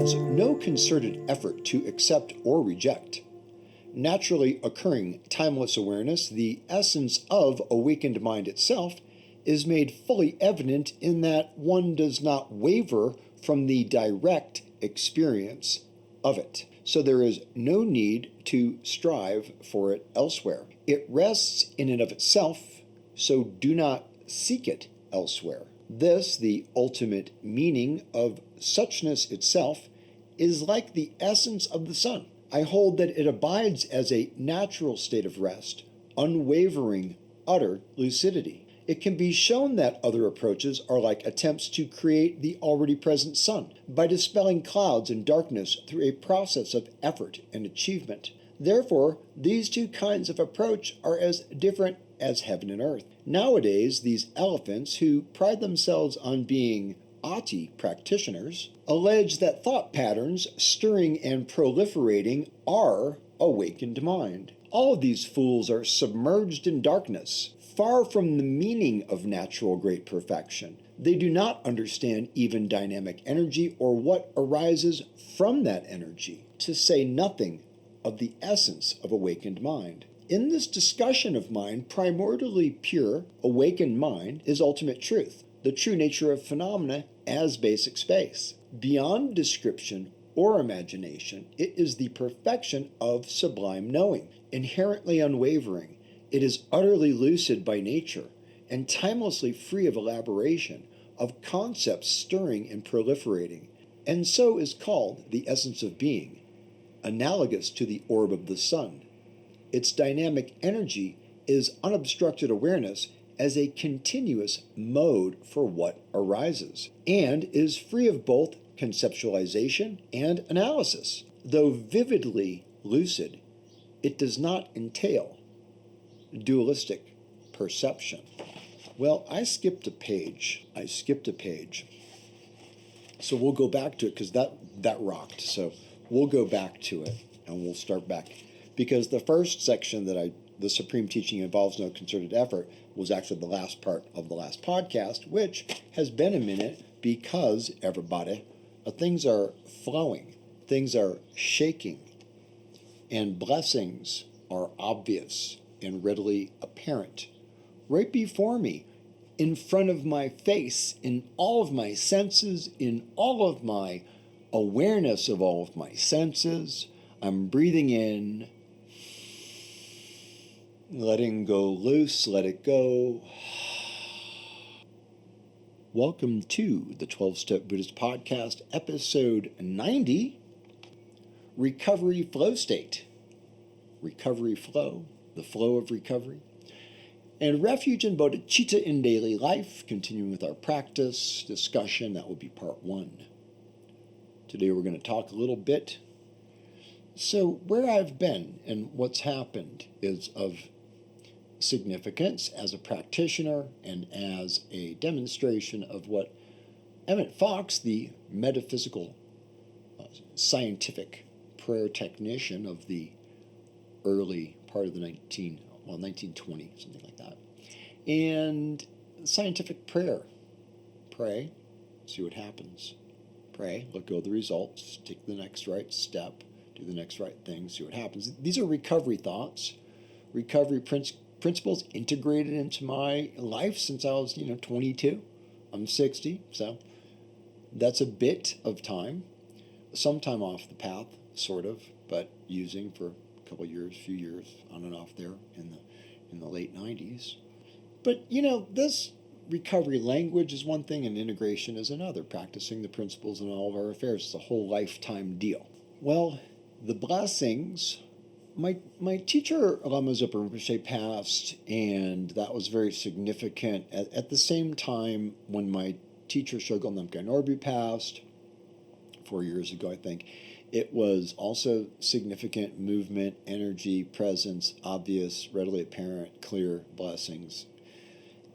involves no concerted effort to accept or reject. Naturally occurring timeless awareness, the essence of awakened mind itself, is made fully evident in that one does not waver from the direct experience of it. So there is no need to strive for it elsewhere. It rests in and of itself, so do not seek it elsewhere. This, the ultimate meaning of suchness itself, is like the essence of the sun. I hold that it abides as a natural state of rest, unwavering, utter lucidity. It can be shown that other approaches are like attempts to create the already present sun by dispelling clouds and darkness through a process of effort and achievement. Therefore, these two kinds of approach are as different as heaven and earth. Nowadays, these elephants who pride themselves on being Ati practitioners allege that thought patterns stirring and proliferating are awakened mind. All of these fools are submerged in darkness, far from the meaning of natural great perfection. They do not understand even dynamic energy or what arises from that energy, to say nothing of the essence of awakened mind. In this discussion of mind, primordially pure, awakened mind is ultimate truth, the true nature of phenomena as basic space. Beyond description or imagination, it is the perfection of sublime knowing, inherently unwavering. It is utterly lucid by nature, and timelessly free of elaboration, of concepts stirring and proliferating, and so is called the essence of being, analogous to the orb of the sun. Its dynamic energy is unobstructed awareness as a continuous mode for what arises, and is free of both conceptualization and analysis. Though vividly lucid, it does not entail dualistic perception. Well, I skipped a page. So we'll go back to it because that rocked. So we'll go back to it and we'll start back. Because the first section the supreme teaching involves no concerted effort, was actually the last part of the last podcast, which has been a minute because, everybody, things are flowing, things are shaking, and blessings are obvious and readily apparent. Right before me, in front of my face, in all of my senses, in all of my awareness of all of my senses, I'm breathing in, letting go loose, let it go. Welcome to the 12-Step Buddhist Podcast, episode 90, Recovery Flow State. Recovery flow, the flow of recovery. And refuge and bodhicitta in daily life, continuing with our practice discussion. That will be part 1. Today we're going to talk a little bit. So where I've been and what's happened is of significance as a practitioner and as a demonstration of what Emmett Fox, the metaphysical scientific prayer technician of the early part of the 1920, something like that, and scientific prayer. Pray, see what happens. Pray, let go of the results, take the next right step, do the next right thing, see what happens. These are recovery thoughts, recovery principles integrated into my life since I was, 22. I'm 60, so that's a bit of time. Some time off the path, sort of, but using for a couple years, few years, on and off there in the late 90s. But, this recovery language is one thing and integration is another. Practicing the principles in all of our affairs is a whole lifetime deal. Well, the blessings, my teacher, Lama Zopa Rinpoche, passed, and that was very significant. At the same time, when my teacher, Shogol Namkai Norbu, passed 4 years ago, I think, it was also significant movement, energy, presence, obvious, readily apparent, clear blessings.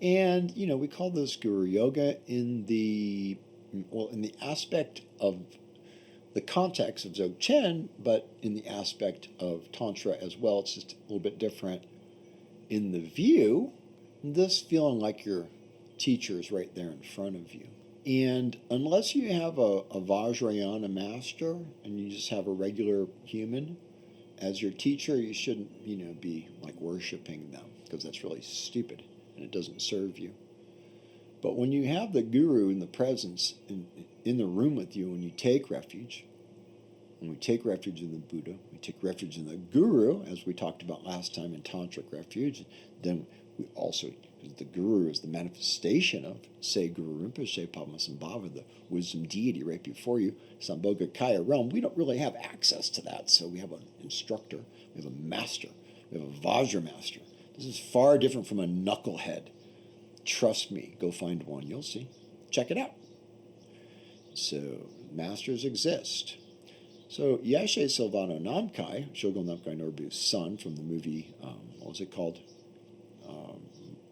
And, we call this Guru Yoga in the aspect of the context of Dzogchen, but in the aspect of Tantra as well. It's just a little bit different in the view. This feeling like your teacher is right there in front of you. And unless you have a Vajrayana master and you just have a regular human as your teacher, you shouldn't, be like worshiping them because that's really stupid and it doesn't serve you. But when you have the guru in the presence in the room with you and you take refuge, and we take refuge in the Buddha, we take refuge in the guru, as we talked about last time in Tantric refuge, then we also, because the guru is the manifestation of, say, Guru Rinpoche, Padmasambhava, the wisdom deity right before you, Sambhogakaya realm. We don't really have access to that, so we have an instructor, we have a master, we have a Vajra master. This is far different from a knucklehead. Trust me, go find one, you'll see. Check it out. So, masters exist. So, Yeshe Silvano Namkai, Shogun Namkai Norbu's son from the movie, what was it called?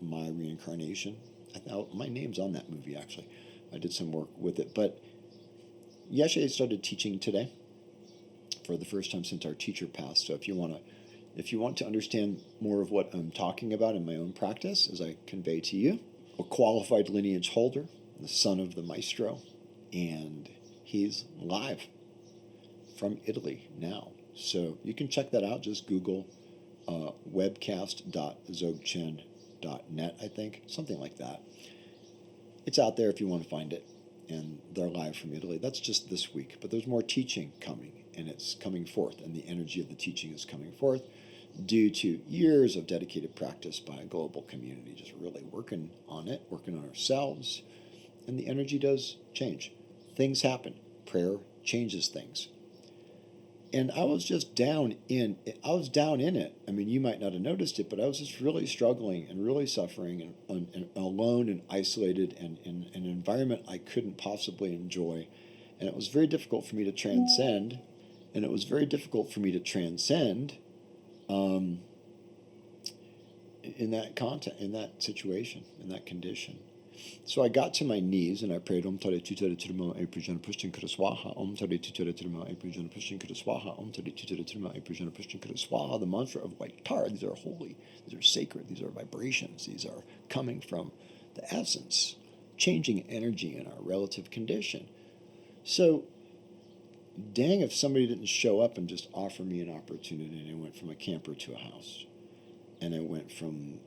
My Reincarnation. My name's on that movie, actually. I did some work with it. But Yeshe started teaching today for the first time since our teacher passed. So if you want to understand more of what I'm talking about in my own practice, as I convey to you, a qualified lineage holder, the son of the maestro, and he's live from Italy now. So you can check that out. Just Google webcast.dzogchen.net, I think, something like that. It's out there if you want to find it. And they're live from Italy. That's just this week. But there's more teaching coming, and it's coming forth, and the energy of the teaching is coming forth due to years of dedicated practice by a global community, just really working on it, working on ourselves, and the energy does change. Things happen. Prayer changes things. And I was just down in it. I mean, you might not have noticed it, but I was just really struggling and really suffering and alone and isolated and in an environment I couldn't possibly enjoy. And it was very difficult for me to transcend. And it was very difficult for me to transcend in that content, in that situation, in that condition. So I got to my knees and I prayed Om Tare Tutare Tirma E Pujana Pushtin Swaha, Om Tare Tutare Tirma E Pujana Pushtin Swaha, Om Tare Tutare Tirma E Pujana Pushtin Swaha, the mantra of white tar. These are holy, these are sacred, these are vibrations, these are coming from the essence, changing energy in our relative condition. So, dang if somebody didn't show up and just offer me an opportunity, and I went from a camper to a house, and I went from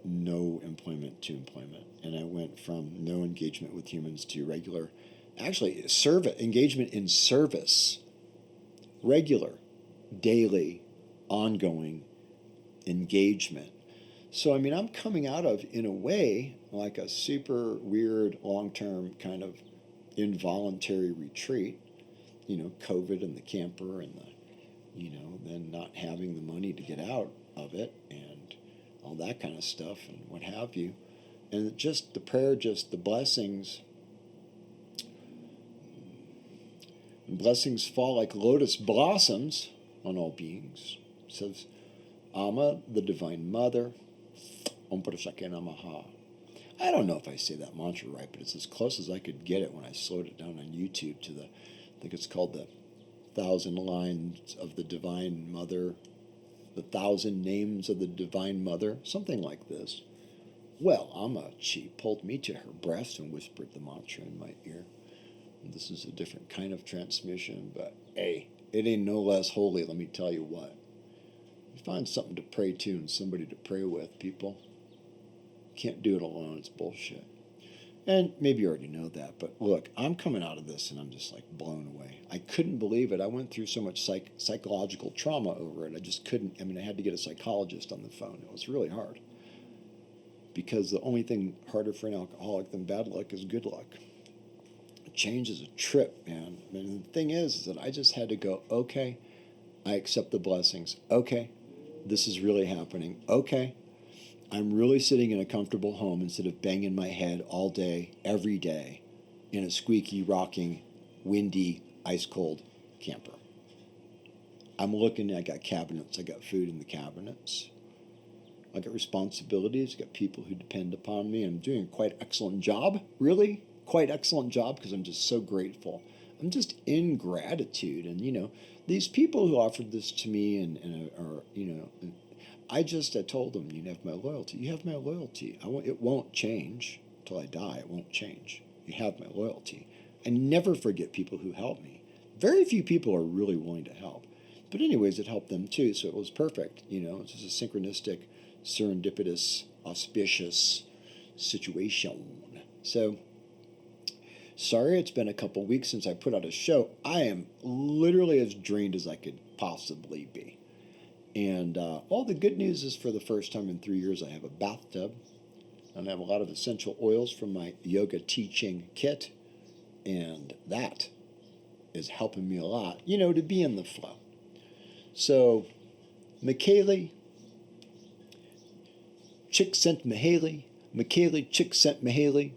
no employment to employment, and I went from no engagement with humans to regular, actually engagement in service, regular, daily, ongoing engagement. So I mean, I'm coming out of, in a way, like a super weird long-term kind of involuntary retreat, COVID and the camper and the, then not having the money to get out of it and all that kind of stuff and what have you. And just the prayer, just the blessings. Blessings fall like lotus blossoms on all beings. It says, Amma, the Divine Mother, Om Parashake Namaha. I don't know if I say that mantra right, but it's as close as I could get it when I slowed it down on YouTube to I think it's called the 1,000 Lines of the Divine Mother, the 1,000 Names of the Divine Mother, something like this. Well, she pulled me to her breast and whispered the mantra in my ear. And this is a different kind of transmission, but hey, it ain't no less holy, let me tell you what. You find something to pray to and somebody to pray with, people. You can't do it alone, it's bullshit. And maybe you already know that, but look, I'm coming out of this and I'm just like blown away. I couldn't believe it. I went through so much psychological trauma over it. I just couldn't. I had to get a psychologist on the phone. It was really hard. Because the only thing harder for an alcoholic than bad luck is good luck. Change is a trip, man. And the thing is that I just had to go, okay, I accept the blessings. Okay, this is really happening. Okay, I'm really sitting in a comfortable home instead of banging my head all day, every day, in a squeaky, rocking, windy, ice-cold camper. I'm looking, I got cabinets, I got food in the cabinets. I got responsibilities, I got people who depend upon me. I'm doing a quite excellent job, really, quite excellent job, because I'm just so grateful. I'm just in gratitude. And, these people who offered this to me and are, I told them, you have my loyalty. You have my loyalty. It won't change till I die. It won't change. you have my loyalty. I never forget people who help me. Very few people are really willing to help. But anyways, it helped them too, so it was perfect. It's just a synchronistic, serendipitous, auspicious situation. So, sorry it's been a couple weeks since I put out a show. I am literally as drained as I could possibly be. And all the good news is for the first time in 3 years, I have a bathtub. And I have a lot of essential oils from my yoga teaching kit. And that is helping me a lot, to be in the flow. So, Michele, Chick sent Michele, Michele, Chick sent Michele.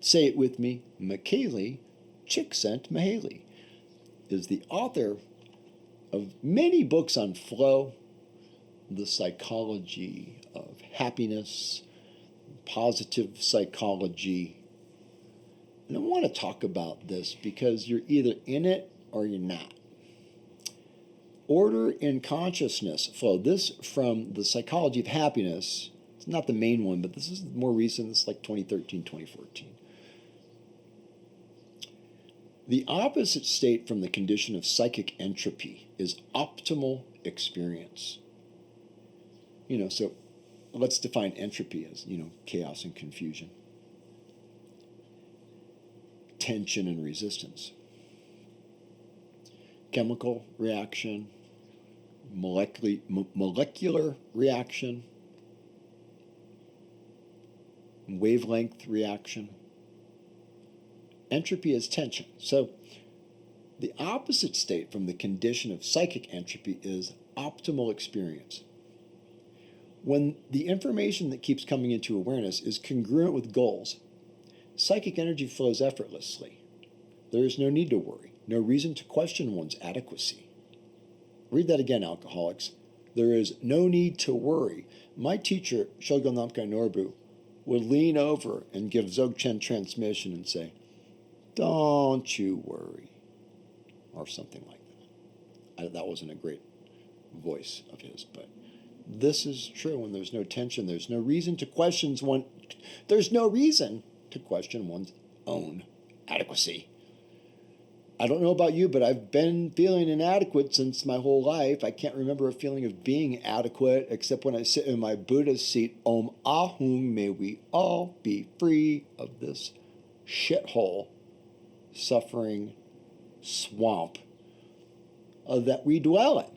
Say it with me. Michele, Chick sent Michele is the author of many books on flow, the psychology of happiness, positive psychology. And I want to talk about this because you're either in it or you're not. Order in consciousness flow. This from the psychology of happiness. It's not the main one, but this is more recent. It's like 2013, 2014. The opposite state from the condition of psychic entropy is optimal experience. So let's define entropy as, chaos and confusion, tension and resistance, chemical reaction, molecular reaction, wavelength reaction. Entropy is tension. So the opposite state from the condition of psychic entropy is optimal experience. When the information that keeps coming into awareness is congruent with goals, psychic energy flows effortlessly. There is no need to worry, no reason to question one's adequacy. Read that again, alcoholics. There is no need to worry. My teacher, Shogun Namkai Norbu, would lean over and give Dzogchen transmission and say, "Don't you worry," or something like that. That wasn't a great voice of his, but this is true. When there's no tension, there's no reason to question one's own adequacy. I don't know about you, but I've been feeling inadequate since my whole life. I can't remember a feeling of being adequate except when I sit in my Buddhist seat. Om Ahum, may we all be free of this shithole, suffering swamp that we dwell in.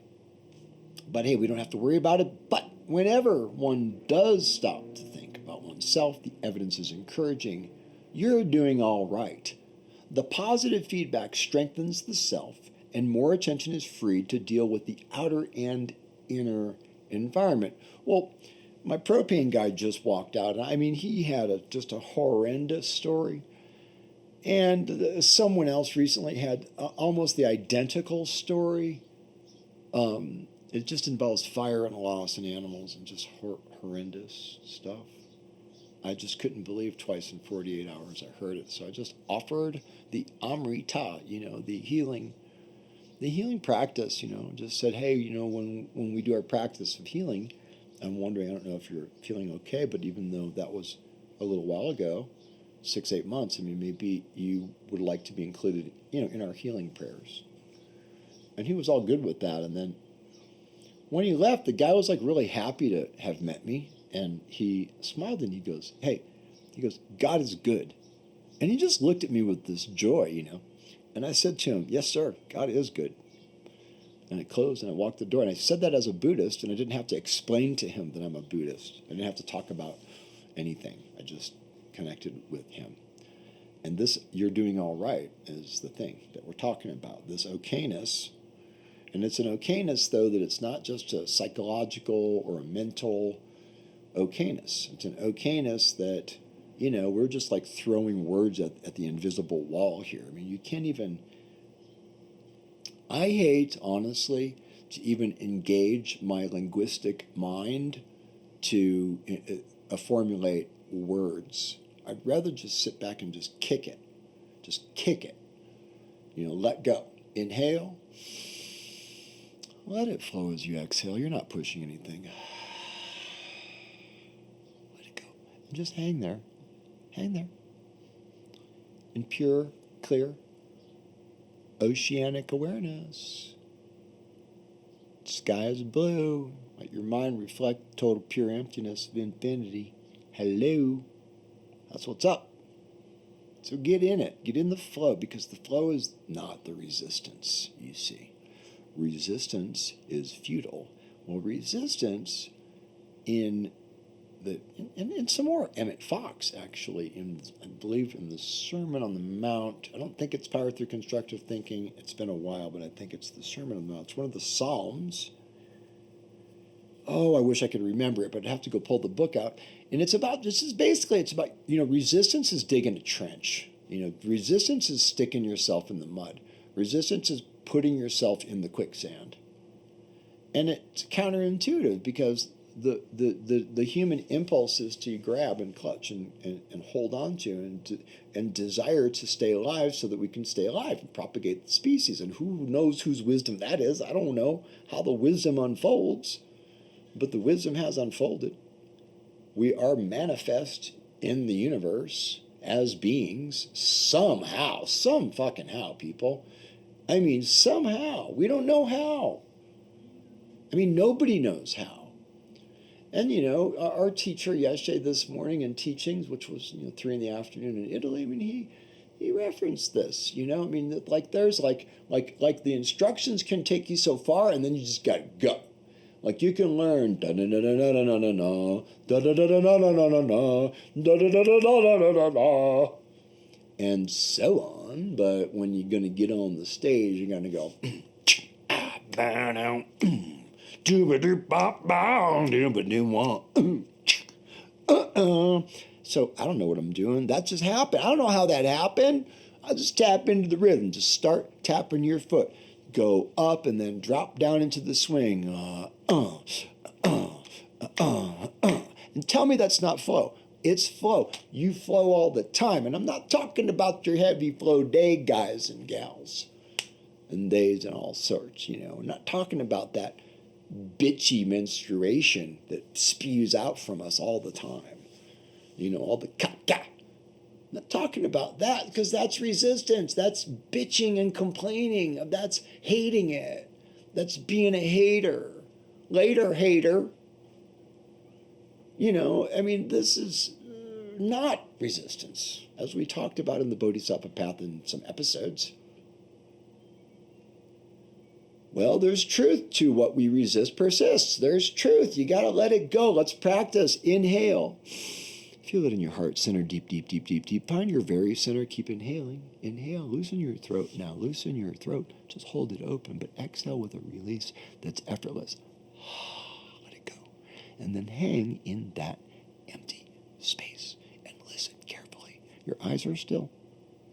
But hey, we don't have to worry about it. But whenever one does stop to think about oneself, the evidence is encouraging. You're doing all right. The positive feedback strengthens the self, and more attention is freed to deal with the outer and inner environment. Well, my propane guy just walked out. I mean, he had just a horrendous story. And someone else recently had almost the identical story. It just involves fire and loss and animals and just horrendous stuff. I just couldn't believe twice in 48 hours I heard it. So I just offered the Amrita, the healing practice, just said, hey, when we do our practice of healing, I'm wondering, I don't know if you're feeling okay, but even though that was a little while ago, 6-8 months, I mean, maybe you would like to be included, in our healing prayers. And he was all good with that. And then when he left, the guy was like really happy to have met me. And he smiled and he goes, God is good. And he just looked at me with this joy, And I said to him, yes, sir, God is good. And I closed and I walked the door. And I said that as a Buddhist, and I didn't have to explain to him that I'm a Buddhist. I didn't have to talk about anything. I just connected with him. And this, you're doing all right, is the thing that we're talking about, this okayness. And it's an okayness, though, that it's not just a psychological or a mental okayness. It's an okayness that, we're just like throwing words at the invisible wall here. I mean, you can't even, I hate, honestly, to even engage my linguistic mind to formulate words. I'd rather just sit back and just kick it. Just kick it. Let go. Inhale. Let it flow as you exhale. You're not pushing anything. Let it go. And just hang there. Hang there. in pure, clear, oceanic awareness. Sky is blue. Let your mind reflect total pure emptiness of infinity. Hello. That's what's up. So get in it. Get in the flow, because the flow is not the resistance, you see. Resistance is futile. Well, resistance in some more Emmett Fox, actually, I believe in the Sermon on the Mount. I don't think it's Power Through Constructive Thinking. It's been a while, but I think it's the Sermon on the Mount. It's one of the Psalms. Oh, I wish I could remember it, but I'd have to go pull the book out. And it's about resistance is digging a trench. Resistance is sticking yourself in the mud. Resistance is putting yourself in the quicksand. And it's counterintuitive, because the human impulse is to grab and clutch and hold on to and desire to stay alive so that we can stay alive and propagate the species. And who knows whose wisdom that is? I don't know how the wisdom unfolds, but the wisdom has unfolded. We are manifest in the universe as beings somehow, some fucking how, people. I mean, somehow. We don't know how. I mean, nobody knows how. And, our teacher yesterday, this morning in teachings, which was, 3 p.m. in Italy, I mean, he referenced this, there's like the instructions can take you so far, and then you just got to go. Like you can learn da da da da da da da da da da da da da da da da da da, and so on. But when you're going to get on the stage, you're going to go so I don't know what I'm doing. That just happened. I don't know how that happened. I just tap into the rhythm. Just start tapping your foot. Go up and then drop down into the swing. And tell me that's not flow. It's flow. You flow all the time. And I'm not talking about your heavy flow day guys and gals and days and all sorts, I'm not talking about that bitchy menstruation that spews out from us all the time. All the ka-ka. I'm not talking about that, because that's resistance. That's bitching and complaining. That's hating it. That's being a hater. Later, hater. This is not resistance, as we talked about in the Bodhisattva Path in some episodes. Well, there's truth to what we resist persists. There's truth. You got to let it go. Let's practice. Inhale. Feel it in your heart center, deep, deep, deep, deep, deep. Find your very center. Keep inhaling. Inhale. Loosen your throat. Now loosen your throat. Just hold it open, but exhale with a release that's effortless. Let it go. And then hang in that empty space and listen carefully. Your eyes are still,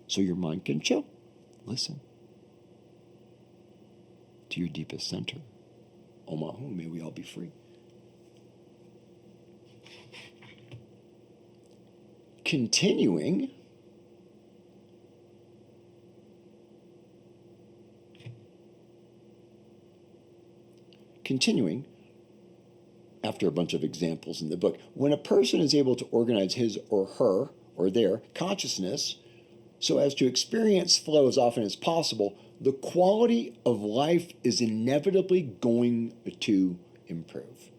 so your mind can chill. Listen to your deepest center. Omahu, may we all be free. Continuing after a bunch of examples in the book, when a person is able to organize his or her or their consciousness so as to experience flow as often as possible, the quality of life is inevitably going to improve.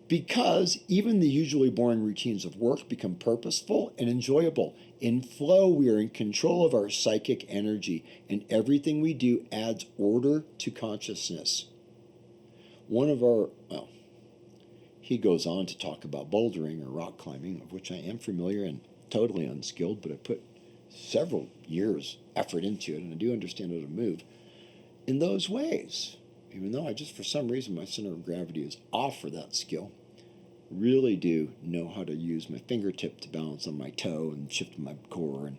Because even the usually boring routines of work become purposeful and enjoyable. In flow, we are in control of our psychic energy, and everything we do adds order to consciousness. He goes on to talk about bouldering or rock climbing, of which I am familiar and totally unskilled, but I put several years' effort into it, and I do understand how to move in those ways. Even though for some reason, my center of gravity is off for that skill. Really do know how to use my fingertip to balance on my toe and shift my core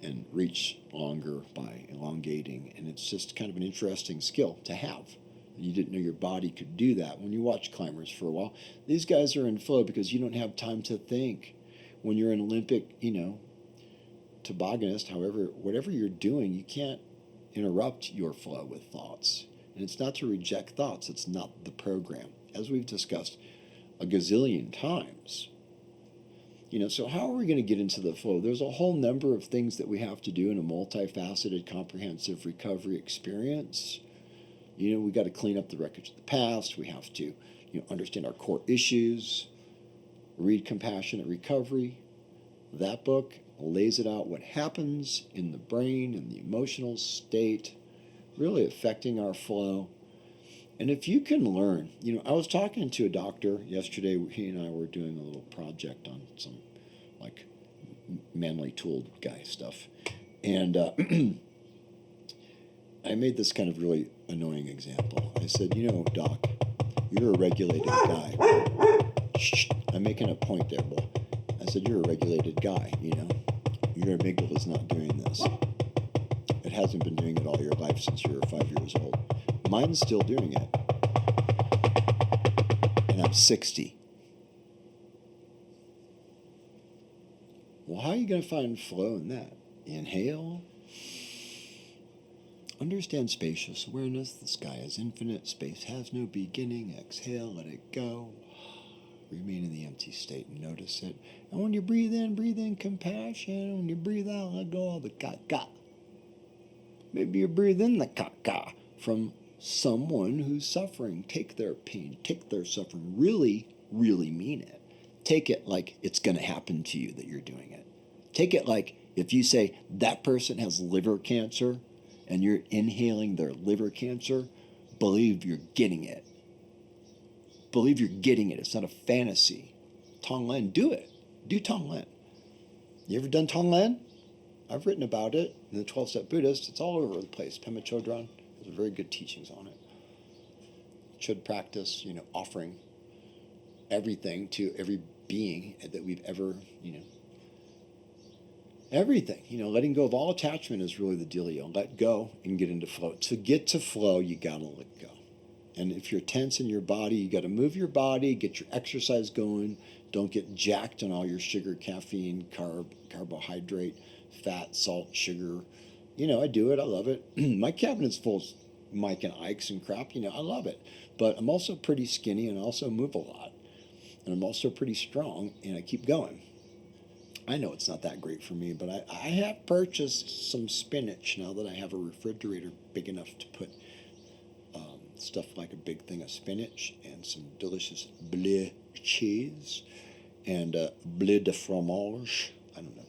and reach longer by elongating. And it's just kind of an interesting skill to have. You didn't know your body could do that when you watch climbers for a while. These guys are in flow because you don't have time to think. When you're an Olympic, tobogganist, whatever you're doing, you can't interrupt your flow with thoughts. And it's not to reject thoughts. It's not the program. As we've discussed a gazillion times, So how are we going to get into the flow? There's a whole number of things that we have to do in a multifaceted, comprehensive recovery experience. We got to clean up the wreckage of the past. We have to, understand our core issues, read Compassionate Recovery. That book lays it out, what happens in the brain and the emotional state, really affecting our flow. And if you can learn, I was talking to a doctor yesterday. He and I were doing a little project on some like manly tool guy stuff. And I made this kind of really annoying example. I said, Doc, you're a regulated guy. Shh, I'm making a point there, Bill. I said, you're a regulated guy, Your amygdala's not doing this. It hasn't been doing it all your life since you were 5 years old. Mine's still doing it. And I'm 60. Well, how are you going to find flow in that? Inhale. Understand spacious awareness. The sky is infinite. Space has no beginning. Exhale, let it go. Remain in the empty state and notice it. And when you breathe in compassion. When you breathe out, let go of the ka-ka. Maybe you breathe in the ka-ka from someone who's suffering. Take their pain, take their suffering. Really, really mean it. Take it like it's going to happen to you that you're doing it. Take it like if you say that person has liver cancer and you're inhaling their liver cancer, believe you're getting it. Believe you're getting it. It's not a fantasy. Tonglen, do it. Do Tonglen. You ever done Tonglen? I've written about it in the 12-Step Buddhist. It's all over the place. Pema Chodron has very good teachings on it. Should practice, offering everything to every being that we've ever, everything. Letting go of all attachment is really the dealio. Let go and get into flow. To get to flow, you got to let go. And if you're tense in your body, you got to move your body, get your exercise going. Don't get jacked on all your sugar, caffeine, carbohydrate, fat, salt, sugar. I do it. I love it. My cabinet's full of Mike and Ike's and crap. I love it. But I'm also pretty skinny and I also move a lot. And I'm also pretty strong and I keep going. I know it's not that great for me, but I have purchased some spinach now that I have a refrigerator big enough to put stuff like a big thing of spinach and some delicious bleu cheese and bleu de fromage. I don't know.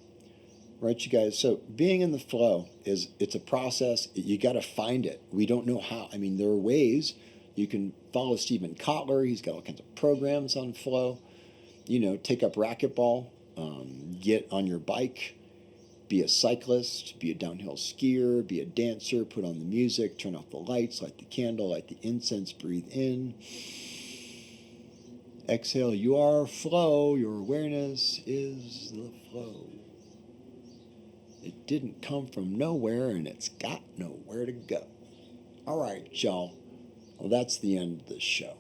Right, you guys? So being in the flow it's a process. You got to find it. We don't know how. There are ways. You can follow Stephen Kotler. He's got all kinds of programs on flow. Take up racquetball. Get on your bike. Be a cyclist, be a downhill skier, be a dancer, put on the music, turn off the lights, light the candle, light the incense, breathe in. Exhale, you are flow, your awareness is the flow. It didn't come from nowhere and it's got nowhere to go. All right, y'all. Well, that's the end of this show.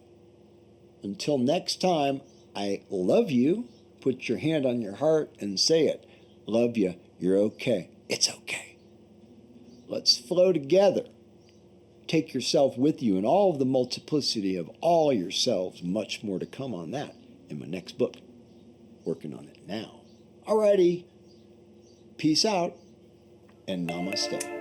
Until next time, I love you. Put your hand on your heart and say it. Love you. You're okay. It's okay. Let's flow together. Take yourself with you in all of the multiplicity of all yourselves. Much more to come on that in my next book. Working on it now. Alrighty. Peace out and namaste.